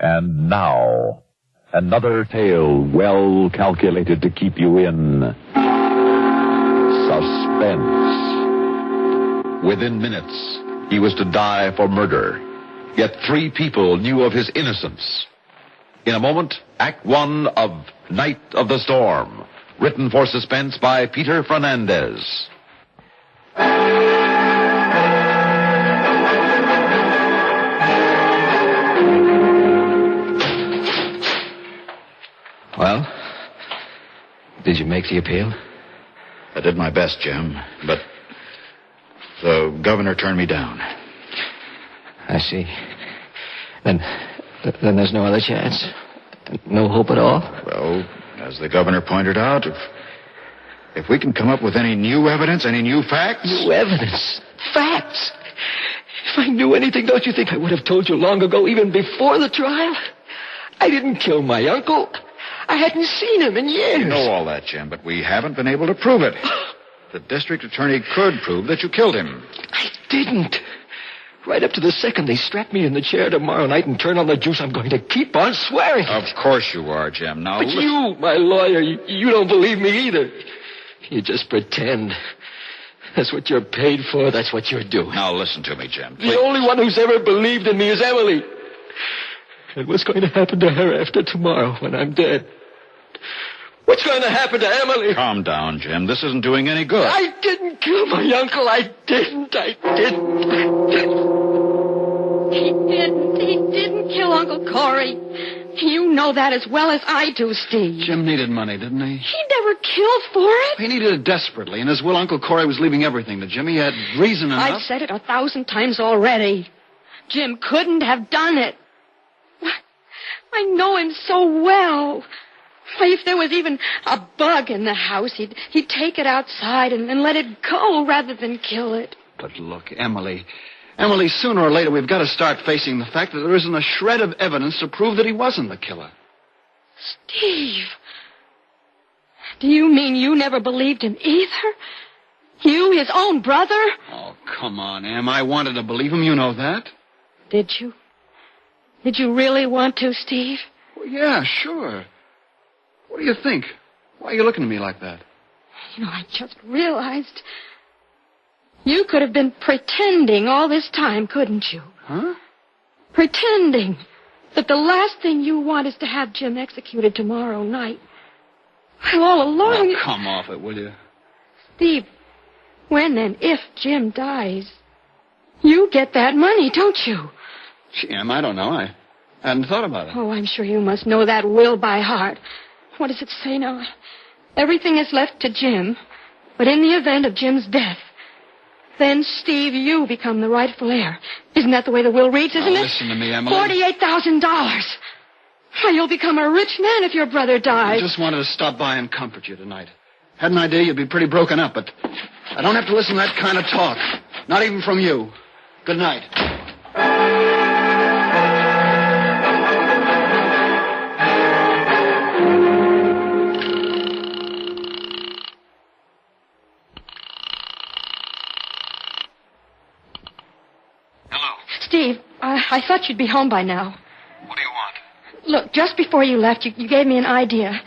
And now, another tale well calculated to keep you in suspense. Within minutes, he was to die for murder. Yet 3 people knew of his innocence. In a moment, Act 1 of Night of the Storm, written for Suspense by Peter Fernandez. Well, did you make the appeal? I did my best, Jim, but the governor turned me down. I see. Then there's no other chance? No hope at all? Well, as the governor pointed out, if we can come up with any new evidence, any new facts... New evidence? Facts? If I knew anything, don't you think I would have told you long ago, even before the trial? I didn't kill my uncle. I hadn't seen him in years. You know all that, Jim, but we haven't been able to prove it. The district attorney could prove that you killed him. I didn't. Right up to the second they strap me in the chair tomorrow night and turn on the juice, I'm going to keep on swearing. Of course you are, Jim. Now, but you, my lawyer, you don't believe me either. You just pretend. That's what you're paid for. That's what you're doing. Now, listen to me, Jim. Please. The only one who's ever believed in me is Emily. And what's going to happen to her after tomorrow when I'm dead? What's going to happen to Emily? Calm down, Jim. This isn't doing any good. I didn't kill my uncle. I didn't. He didn't kill Uncle Corey. You know that as well as I do, Steve. Jim needed money, didn't he? He never killed for it. He needed it desperately. In his will, Uncle Corey was leaving everything to Jim. He had reason enough. I've said it 1,000 times already. Jim couldn't have done it. I know him so well. Why, if there was even a bug in the house, he'd take it outside and let it go rather than kill it. But look, Emily, sooner or later we've got to start facing the fact that there isn't a shred of evidence to prove that he wasn't the killer. Steve, do you mean you never believed him either? You, his own brother? Oh, come on, Em. I wanted to believe him, you know that. Did you? Did you really want to, Steve? Well, yeah, sure. What do you think? Why are you looking at me like that? You know, I just realized you could have been pretending all this time, couldn't you? Huh? Pretending that the last thing you want is to have Jim executed tomorrow night. Well, all along... Oh, come off it, will you? Steve, when and if Jim dies, you get that money, don't you? Gee, Em, I don't know. I hadn't thought about it. Oh, I'm sure you must know that will by heart. What does it say now? Everything is left to Jim, but in the event of Jim's death, then, Steve, you become the rightful heir. Isn't that the way the will reads, isn't it? Listen to me, Emily. $48,000. Why, you'll become a rich man if your brother dies. I just wanted to stop by and comfort you tonight. Had an idea you'd be pretty broken up, but I don't have to listen to that kind of talk. Not even from you. Good night. Steve, I thought you'd be home by now. What do you want? Look, just before you left, you gave me an idea.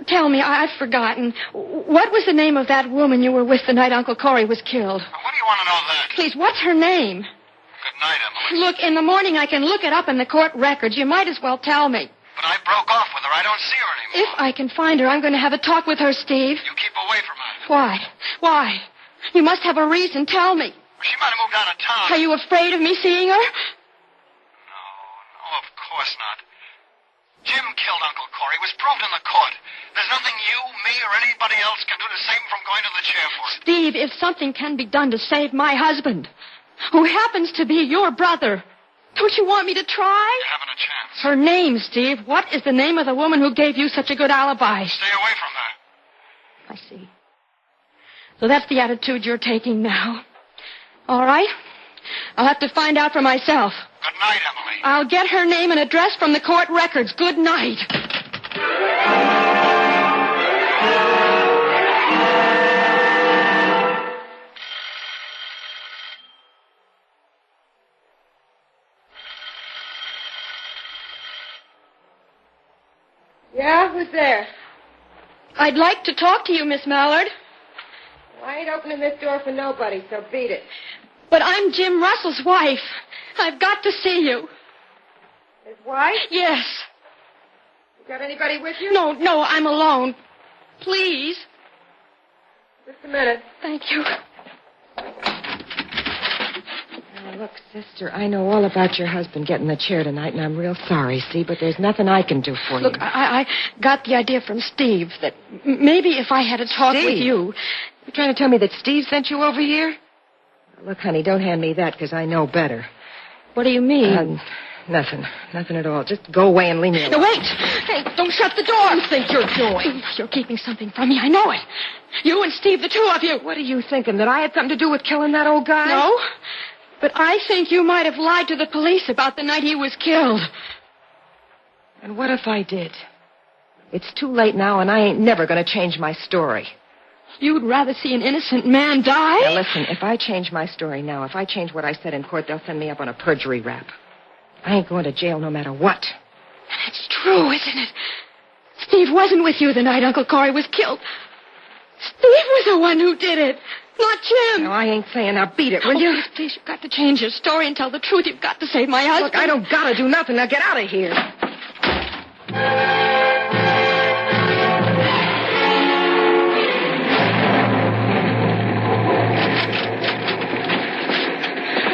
Tell me, I've forgotten. What was the name of that woman you were with the night Uncle Corey was killed? What do you want to know that? Please, what's her name? Good night, Emily. Look, in the morning I can look it up in the court records. You might as well tell me. But I broke off with her. I don't see her anymore. If I can find her, I'm going to have a talk with her, Steve. You keep away from her. Why? Why? You must have a reason. Tell me. She might have moved out of town. Are you afraid of me seeing her? No, of course not. Jim killed Uncle Corey. It was proved in the court. There's nothing you, me, or anybody else can do to save him from going to the chair for it. Steve, if something can be done to save my husband, who happens to be your brother, don't you want me to try? You haven't a chance. Her name, Steve. What is the name of the woman who gave you such a good alibi? Stay away from her. I see. So that's the attitude you're taking now. All right. I'll have to find out for myself. Good night, Emily. I'll get her name and address from the court records. Good night. Yeah, who's there? I'd like to talk to you, Miss Mallard. Well, I ain't opening this door for nobody, so beat it. But I'm Jim Russell's wife. I've got to see you. His wife? Yes. You got anybody with you? No, I'm alone. Please. Just a minute. Thank you. Now, look, sister, I know all about your husband getting the chair tonight, and I'm real sorry, see, but there's nothing I can do for you. Look, I got the idea from Steve that maybe if I had a talk with you... You're trying to tell me that Steve sent you over here? Now, look, honey, don't hand me that, because I know better. What do you mean? Nothing. Nothing at all. Just go away and leave me alone. No, wait! Hey, don't shut the door! What do you think you're doing? You're keeping something from me. I know it. You and Steve, the two of you. What are you thinking, that I had something to do with killing that old guy? No. But I think you might have lied to the police about the night he was killed. And what if I did? It's too late now, and I ain't never going to change my story. You'd rather see an innocent man die? Now, listen, if I change my story now, if I change what I said in court, they'll send me up on a perjury rap. I ain't going to jail no matter what. That's true, isn't it? Steve wasn't with you the night Uncle Corey was killed. Steve was the one who did it, not Jim. No, I ain't saying now. Beat it, will you? Please, you've got to change your story and tell the truth. You've got to save my husband. Look, I don't got to do nothing. Now get out of here.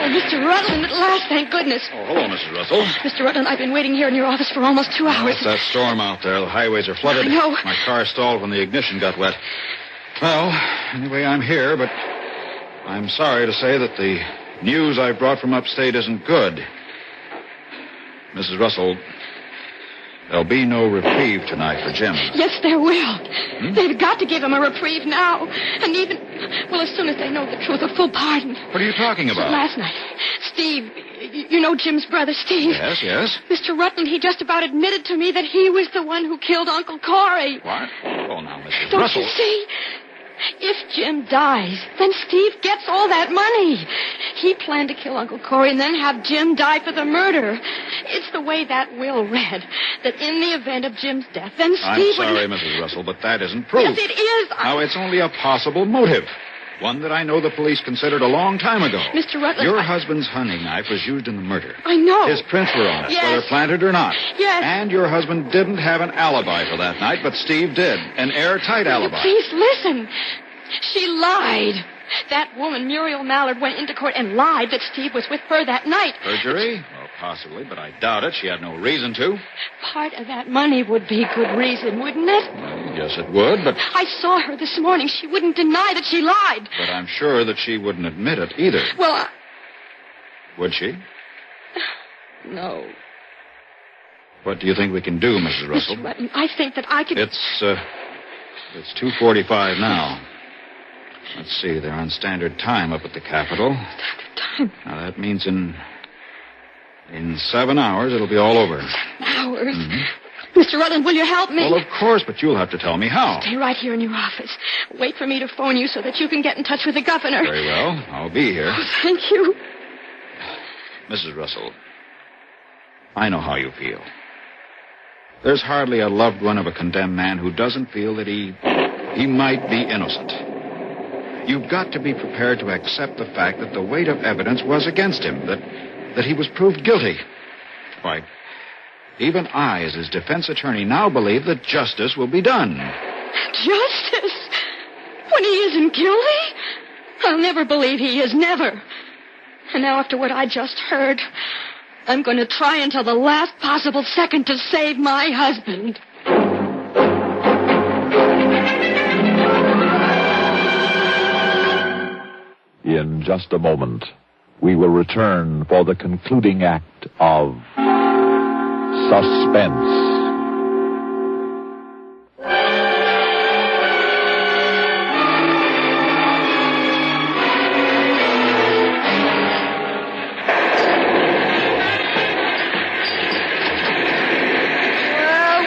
Mr. Rutland, at last, thank goodness. Oh, hello, Mrs. Russell. Mr. Rutland, I've been waiting here in your office for almost 2 hours. It's that storm out there. The highways are flooded. I know. My car stalled when the ignition got wet. Well, anyway, I'm here, but I'm sorry to say that the news I brought from upstate isn't good. Mrs. Russell, there'll be no reprieve tonight for Jim. Yes, there will. They've got to give him a reprieve now. And even, well, as soon as they know the truth, a full pardon. What are you talking about? Last night, Steve, you know Jim's brother, Steve? Yes. Mr. Rutland, he just about admitted to me that he was the one who killed Uncle Corey. What? Oh, now, Mrs. Don't Russell. you see? If Jim dies, then Steve gets all that money. He planned to kill Uncle Corey and then have Jim die for the murder. It's the way that will read, that in the event of Jim's death, then Steve I'm sorry, would... Mrs. Russell, but that isn't proof. Yes, it is. Now, it's only a possible motive. One that I know the police considered a long time ago. Mr. Rutland... Your husband's hunting knife was used in the murder. I know. His prints were on it, Yes. whether planted or not. Yes. And your husband didn't have an alibi for that night, but Steve did. An airtight alibi. Please listen. She lied. That woman, Muriel Mallard, went into court and lied that Steve was with her that night. Perjury? Well, possibly, but I doubt it. She had no reason to. Part of that money would be good reason, wouldn't it? Well, yes, it would, but... I saw her this morning. She wouldn't deny that she lied. But I'm sure that she wouldn't admit it either. Well, Would she? No. What do you think we can do, Mrs. Russell? Mr. Rutland, I think that I could... It's 2:45 now. Let's see, they're on standard time up at the Capitol. Standard time? Now, that means in 7 hours, it'll be all over. Hours? Mm-hmm. Mr. Rutland, will you help me? Well, of course, but you'll have to tell me how. Stay right here in your office. Wait for me to phone you so that you can get in touch with the governor. Very well. I'll be here. Oh, thank you. Mrs. Russell, I know how you feel. There's hardly a loved one of a condemned man who doesn't feel that he might be innocent. You've got to be prepared to accept the fact that the weight of evidence was against him, that he was proved guilty. Why, even I, as his defense attorney, now believe that justice will be done. Justice? When he isn't guilty? I'll never believe he is, never. And now, after what I just heard, I'm going to try until the last possible second to save my husband. In just a moment, we will return for the concluding act of Suspense.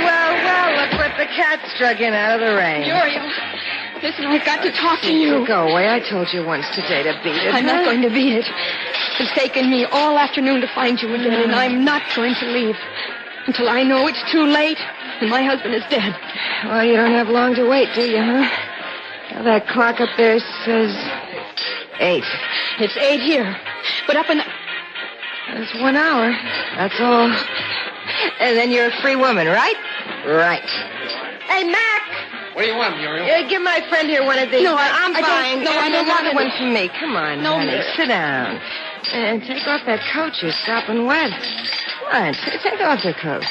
Well, look what the cat struck in out of the rain. Muriel, listen, I've got to talk to you. Go away. I told you once today to beat it. I'm not going to beat it. It's taken me all afternoon to find you again, and I'm not going to leave until I know it's too late And my husband is dead. Well, you don't have long to wait, do you, huh? Well, that clock up there says 8. It's 8 here. But up in the... That's 1 hour. That's all. And then you're a free woman, right? Right. Hey, Mac! What do you want, Muriel? Give my friend here one of these. No, I'm I buying. don't. No, I don't want another it. one for me. Come on, No, honey. miss. Sit down. And take off that coat. You're sopping wet. Come on, take off the coat.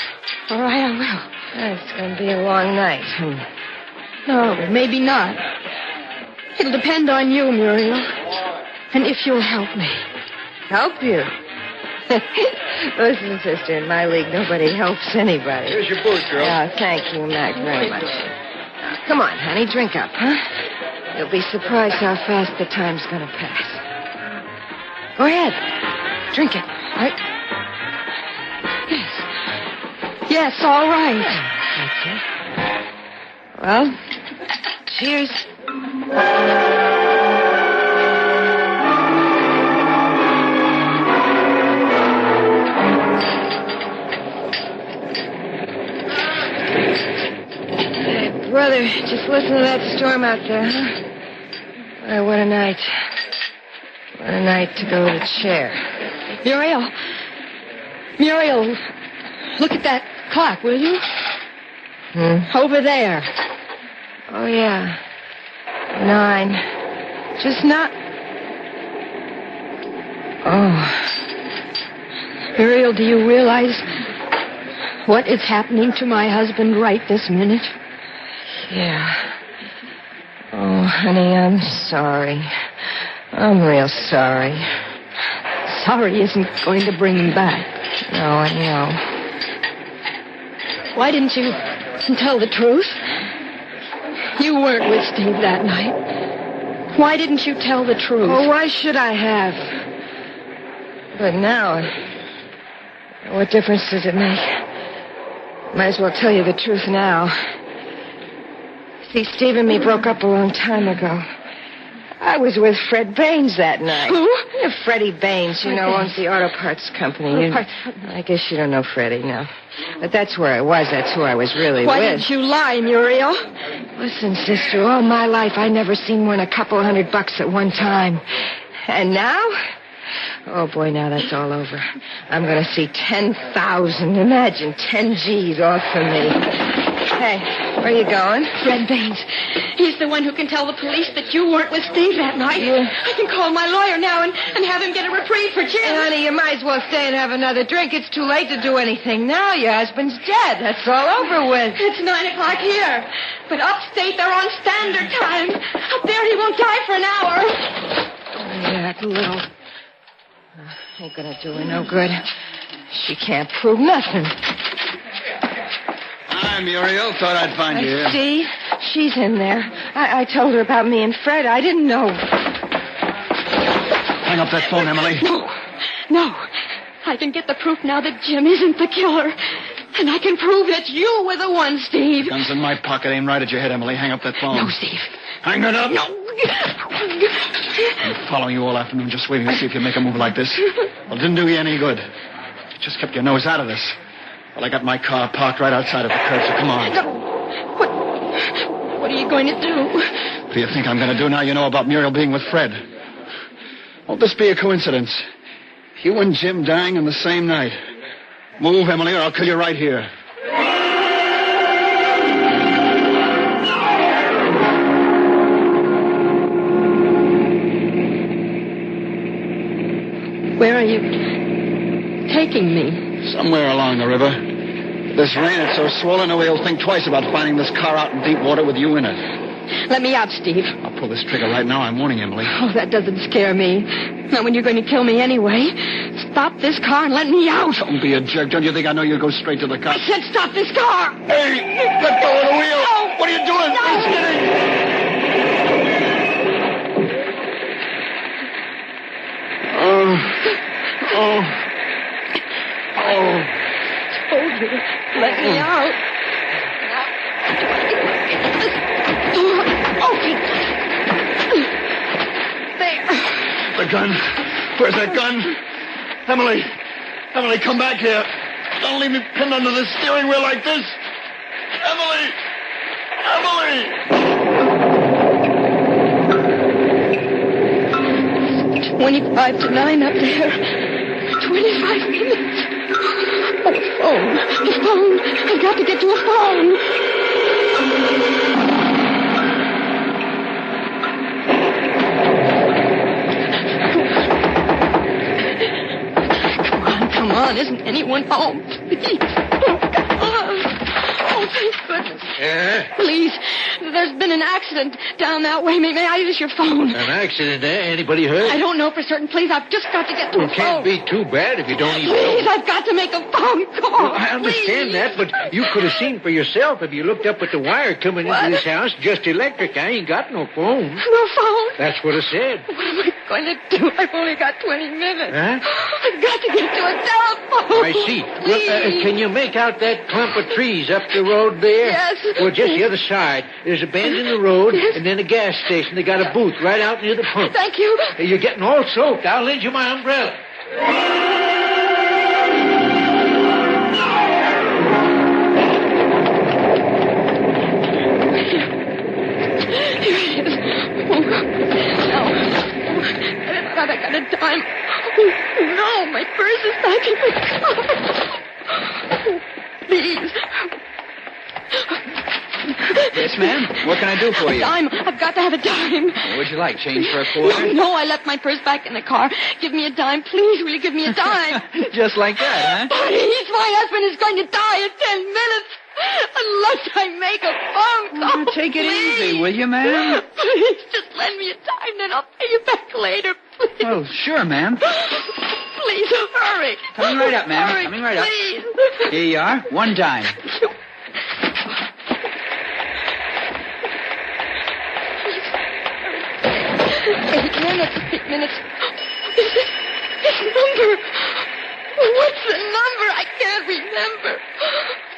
All right, I will. It's going to be a long night. No, maybe not. It'll depend on you, Muriel. And if you'll help me. Help you? Listen, sister, in my league, nobody helps anybody. Here's your booze, girl. Oh, thank you, Mac, very much. Now, come on, honey, drink up, huh? You'll be surprised how fast the time's going to pass. Go ahead. Drink it, right? Yes, all right. That's it. Well, cheers. Hey, brother, just listen to that storm out there, huh? What a night. What a night to go to the chair. Muriel, look at that clock, will you? Over there. Oh, yeah. 9. Just not... Oh. Muriel, do you realize what is happening to my husband right this minute? Yeah. Oh, honey, I'm sorry. I'm real sorry. Sorry isn't going to bring him back. No, I know. Why didn't you tell the truth? You weren't with Steve that night. Why didn't you tell the truth? Oh, why should I have? But now, what difference does it make? Might as well tell you the truth now. See, Steve and me broke up a long time ago. I was with Fred Baines that night. Who? Yeah, Freddie Baines, you know, owns the auto parts company. I guess you don't know Freddie, no. But that's where I was. That's who I was really Why with. did you lie, Muriel? Listen, sister, all my life I never seen more than a couple $100 at one time. And now? Oh, boy, now that's all over. I'm going to see 10,000. Imagine 10 G's off for me. Hey, where you going? Fred Baines. He's the one who can tell the police that you weren't with Steve that night. I can call my lawyer now and have him get a reprieve for Jim. Hey, honey, you might as well stay and have another drink. It's too late to do anything now. Your husband's dead. That's all over with. It's 9:00 here. But upstate, they're on standard time. Up there, he won't die for an hour. Oh, yeah, that little... ain't gonna do her no good. She can't prove nothing. Hi, Muriel. Thought I'd find you here. See? She's in there. I told her about me and Fred. I didn't know. Hang up that phone, Emily. No. I can get the proof now that Jim isn't the killer. And I can prove that you were the one, Steve. Gun's in my pocket. Aim right at your head, Emily. Hang up that phone. No, Steve. Hang it up. No. I'm following you all afternoon, just waiting to see if you make a move like this. Well, it didn't do you any good. You just kept your nose out of this. Well, I got my car parked right outside of the curb, so come on. No. What are you going to do? What do you think I'm going to do now you know about Muriel being with Fred? Won't this be a coincidence? You and Jim dying on the same night. Move, Emily, or I'll kill you right here. Where are you taking me? Somewhere along the river. This rain, it's so swollen, nobody'll think twice about finding this car out in deep water with you in it. Let me out, Steve. I'll pull this trigger right now. I'm warning Emily. Oh, that doesn't scare me. Not when you're going to kill me anyway. Stop this car and let me out. Don't be a jerk. Don't you think I know you'll go straight to the I cops? said stop this car. Hey, let go of the wheel. No. What are you doing? No. It's getting... Oh. Told you to let me out. Open. There. The gun. Where's that gun? Emily, come back here. Don't leave me pinned under the steering wheel like this. Emily! Emily! 25 to 9 up there. 25 minutes. Oh, the phone. The phone. I've got to get to a phone. Come on. Isn't anyone home? Please. Oh, come on. Oh, thank goodness. Yeah? Please. There's been an accident down that way. May I use your phone? An accident, eh? Anybody hurt? I don't know for certain. Please, I've just got to get to a It can't phone. be too bad if you don't even Please, know. I've got to make a phone call. Well, I understand Please. that, but you could have seen for yourself if you looked up at the wire coming What? into this house. Just electric. I ain't got no phone. No phone? That's what I said. What am I going to do? I've only got 20 minutes. Huh? I've got to get to a telephone. I see. Well, Please. can you make out that clump of trees up the road there? Yes. Well, just the other side. There's a bend in the road, Yes. and then a gas station. They got a booth right out near the pump. Thank you. You're getting all soaked. I'll lend you my umbrella. Here it is. Oh, no. God, I got a dime. Oh, no, my purse is back in the car. Oh, please. Yes, ma'am? What can I do for A you? dime. I've got to have a dime. Would you like change for a quarter? No, I left my purse back in the car. Give me a dime, please. Will you give me a dime? Just like that, huh? Please, my husband is going to die in 10 minutes. Unless I make a phone call. Take it please. easy, will you, ma'am? Please, just lend me a dime, then I'll pay you back later. Please. Oh, sure, ma'am. Please, hurry. Coming right up, ma'am. Hurry, Coming right up. please. Here you are. One dime. 8 minutes. This number. What's the number? I can't remember.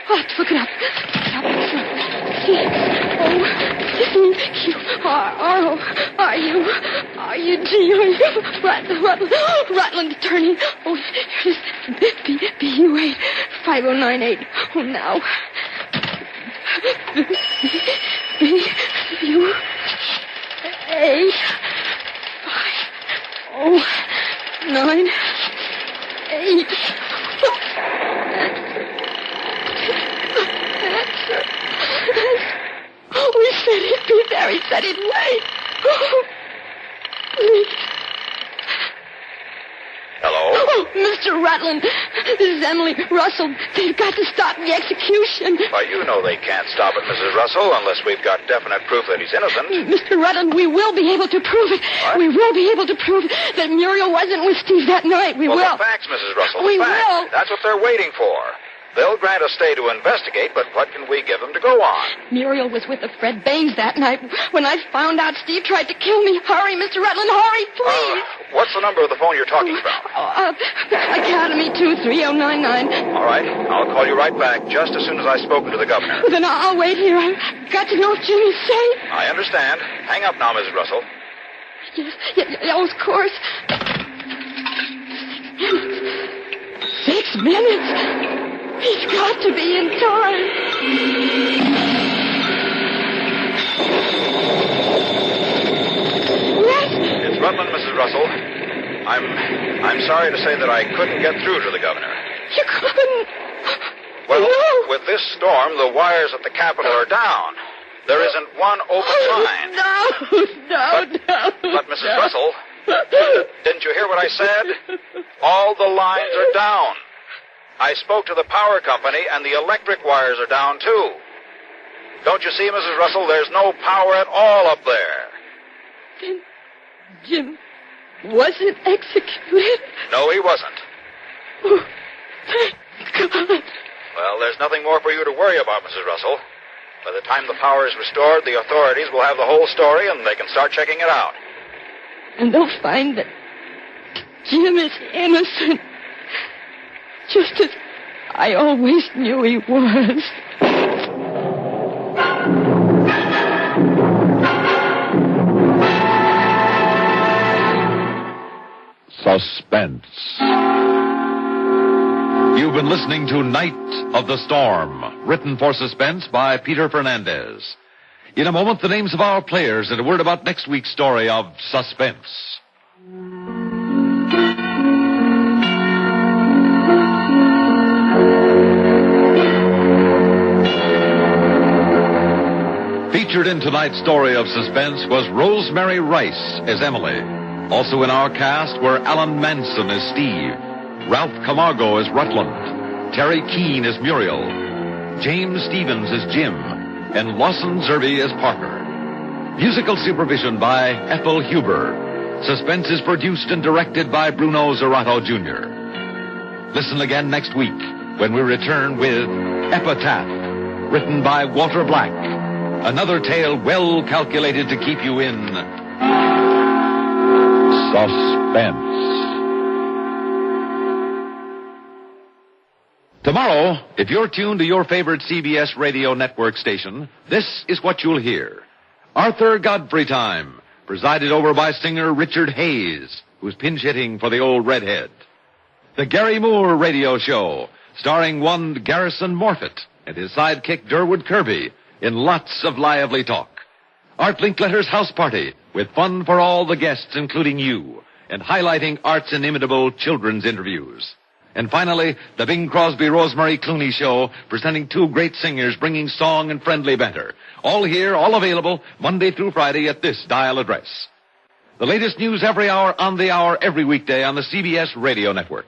Oh, I have to look it up. C-O-U-R-R-O-R-U-G-O-U. Rutland attorney. Oh, here it is. B-U-8 5098. Oh, now. B-U-A 5098. We said he'd be there. He said he'd wait. Please. Hello? Oh, Mr. Rutland. This is Emily Russell. They've got to stop the execution. Why, you know they can't stop it, Mrs. Russell, unless we've got definite proof that he's innocent. Mr. Rutland, we will be able to prove it. What? We will be able to prove that Muriel wasn't with Steve that night. We Well, will. the facts, Mrs. Russell, We the facts. will. That's what they're waiting for. They'll grant a stay to investigate, but what can we give them to go on? Muriel was with a Fred Baines that night. When I found out Steve tried to kill me. Hurry, Mr. Rutland, hurry, please. What's the number of the phone you're talking about? Academy 23099. All right, I'll call you right back just as soon as I've spoken to the governor. Well, then I'll wait here. I've got to know if Jim is safe. I understand. Hang up now, Mrs. Russell. Yes, of course. 6 minutes. He's got to be in time. Yes? It's Rutland, Mrs. Russell. I'm sorry to say that I couldn't get through to the governor. You couldn't. Well, No. with this storm, the wires at the Capitol are down. There isn't one open line. No. But, Mrs. Russell, didn't you hear what I said? All the lines are down. I spoke to the power company, and the electric wires are down, too. Don't you see, Mrs. Russell, there's no power at all up there. Then Jim wasn't executed. No, he wasn't. Oh, thank God. Well, there's nothing more for you to worry about, Mrs. Russell. By the time the power is restored, the authorities will have the whole story, and they can start checking it out. And they'll find that Jim is innocent. Just as I always knew he was. Suspense. You've been listening to Night of the Storm, written for Suspense by Peter Fernandez. In a moment, the names of our players and a word about next week's story of Suspense. Featured in tonight's story of Suspense was Rosemary Rice as Emily. Also in our cast were Alan Manson as Steve, Ralph Camargo as Rutland, Terry Keane as Muriel, James Stevens as Jim, and Lawson Zerby as Parker. Musical supervision by Ethel Huber. Suspense is produced and directed by Bruno Zerato Jr. Listen again next week when we return with Epitaph, written by Walter Black. Another tale well calculated to keep you in suspense. Tomorrow, if you're tuned to your favorite CBS radio network station, this is what you'll hear. Arthur Godfrey Time, presided over by singer Richard Hayes, who's pinch hitting for the old redhead. The Gary Moore Radio Show, starring one Garrison Morfitt and his sidekick Durwood Kirby, in lots of lively talk. Art Linkletter's House Party, with fun for all the guests, including you, and highlighting Art's inimitable children's interviews. And finally, the Bing Crosby Rosemary Clooney Show, presenting two great singers bringing song and friendly banter. All here, all available, Monday through Friday at this dial address. The latest news every hour, on the hour, every weekday on the CBS Radio Network.